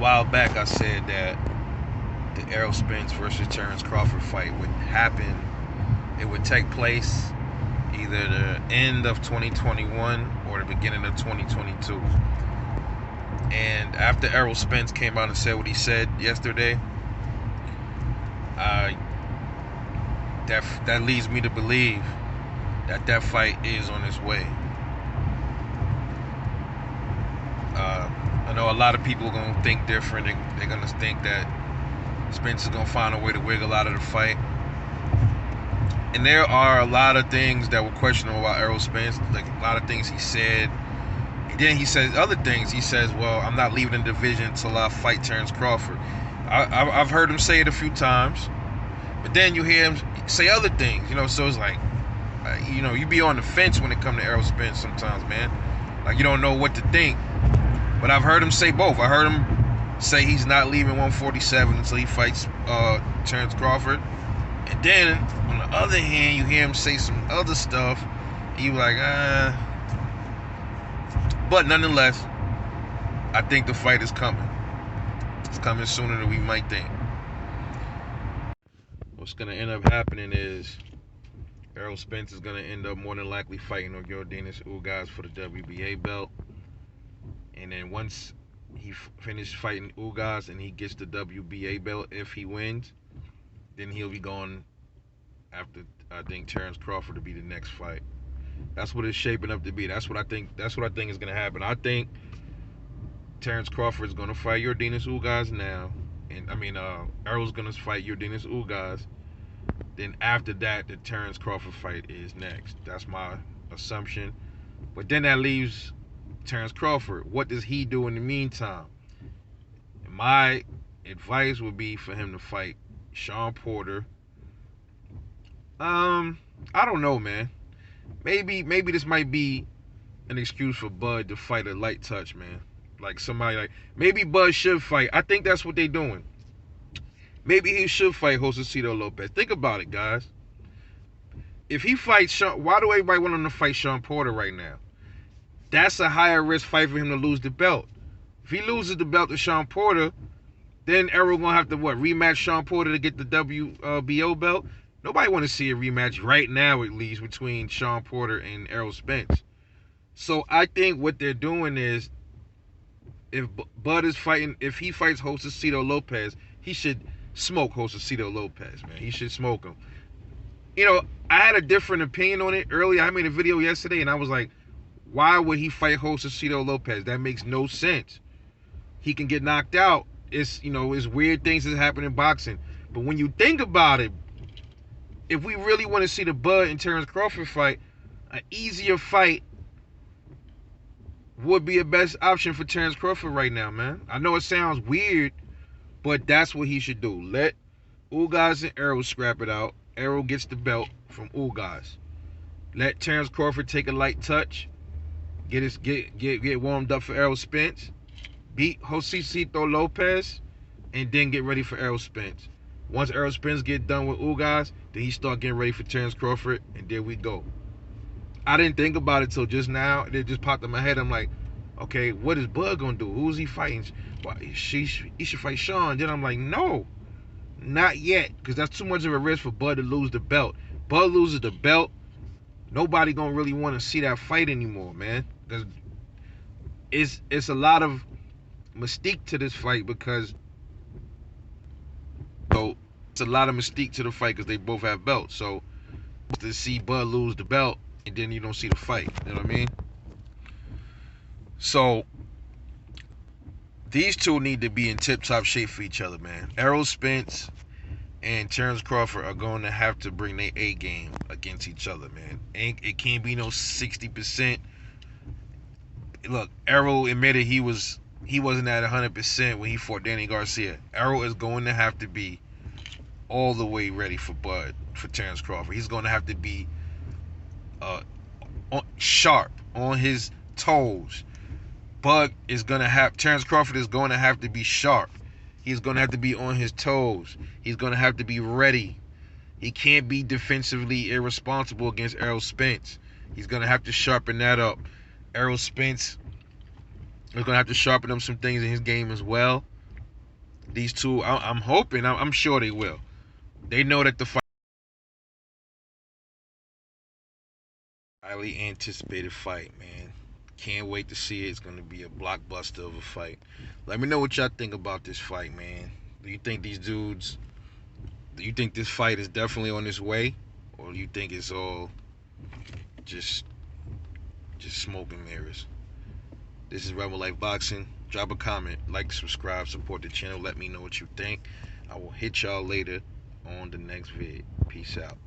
while back I said that the Errol Spence versus Terence Crawford fight would happen. It would take place either the end of 2021 or the beginning of 2022. And after Errol Spence came out and said what he said yesterday, that leads me to believe that fight is on its way. I know a lot of people are going to think different. They're going to think that Spence is going to find a way to wiggle out of the fight. And there are a lot of things that were questionable about Errol Spence, like a lot of things he said. And then he says other things. He says, well, I'm not leaving the division until I fight Terence Crawford. I've heard him say it a few times. But then you hear him say other things, so it's like, you be on the fence when it comes to Errol Spence sometimes, man. Like, you don't know what to think. But I've heard him say both. I heard him say he's not leaving 147 until he fights Terence Crawford. And then, on the other hand, you hear him say some other stuff. And you like, But nonetheless, I think the fight is coming. It's coming sooner than we might think. What's going to end up happening is Errol Spence is going to end up more than likely fighting Yordenis Ugas for the WBA belt. And then once he finishes fighting Ugas and he gets the WBA belt, if he wins, then he'll be going after, I think, Terence Crawford to be the next fight. That's what it's shaping up to be. That's what I think is going to happen. I think Terence Crawford is going to fight Yordenis Ugas now. And Errol's going to fight Yordenis Ugas. Then after that, the Terence Crawford fight is next. That's my assumption. But then that leaves Terence Crawford. What does he do in the meantime? My advice would be for him to fight Sean Porter. I don't know, man. Maybe this might be an excuse for Bud to fight a light touch, man. Like somebody like, maybe Bud should fight. I think that's what they're doing. Maybe he should fight Josecito Lopez. Think about it, guys. If he fights Sean, why do everybody want him to fight Sean Porter right now? That's a higher risk fight for him to lose the belt. If he loses the belt to Sean Porter, then Errol gonna have to rematch Sean Porter to get the WBO belt. Nobody want to see a rematch right now, at least, between Sean Porter and Errol Spence. So I think what they're doing is, if Bud is fighting, if he fights Josecito Lopez, he should smoke Josecito Lopez, man. He should smoke him. I had a different opinion on it earlier. I made a video yesterday, and I was like, why would he fight Josecito Lopez? That makes no sense. He can get knocked out. It's weird things that happen in boxing. But when you think about it, if we really want to see the Bud and Terence Crawford fight, an easier fight would be a best option for Terence Crawford right now, man. I know it sounds weird, but that's what he should do. Let Ugas and Errol scrap it out. Errol gets the belt from Ugas. Let Terence Crawford take a light touch. Get warmed up for Errol Spence. Beat Josecito Lopez, and then get ready for Errol Spence. Once Errol Spence get done with Ugas, then he start getting ready for Terence Crawford, and there we go. I didn't think about it till just now. It just popped in my head. I'm like, okay, what is Bud gonna do? Who's he fighting? Well, he should fight Sean. Then I'm like, no, not yet, because that's too much of a risk for Bud to lose the belt. Bud loses the belt, nobody gonna really want to see that fight anymore, man. Because it's a lot of mystique to this fight because it's a lot of mystique to the fight because they both have belts. So to see Bud lose the belt and then you don't see the fight, you know what I mean? So these two need to be in tip-top shape for each other, man. Errol Spence and Terence Crawford are going to have to bring their A game against each other, man. It can't be no 60%. Look, Errol admitted he wasn't at 100% when he fought Danny Garcia. Errol is going to have to be all the way ready for Terence Crawford. He's going to have to be sharp, on his toes. Terence Crawford is going to have to be sharp. He's going to have to be on his toes. He's going to have to be ready. He can't be defensively irresponsible against Errol Spence. He's going to have to sharpen that up. Errol Spence is going to have to sharpen up some things in his game as well. These two, I'm hoping, I'm sure they will. They know that the fight, highly anticipated fight, man. Can't wait to see it. It's gonna be a blockbuster of a fight. Let me know what y'all think about this fight, man. Do you think these dudes? Do you think this fight is definitely on its way, or do you think it's all just smoke and mirrors? This is Rebel Life Boxing. Drop a comment, like, subscribe, support the channel. Let me know what you think. I will hit y'all later on the next vid. Peace out.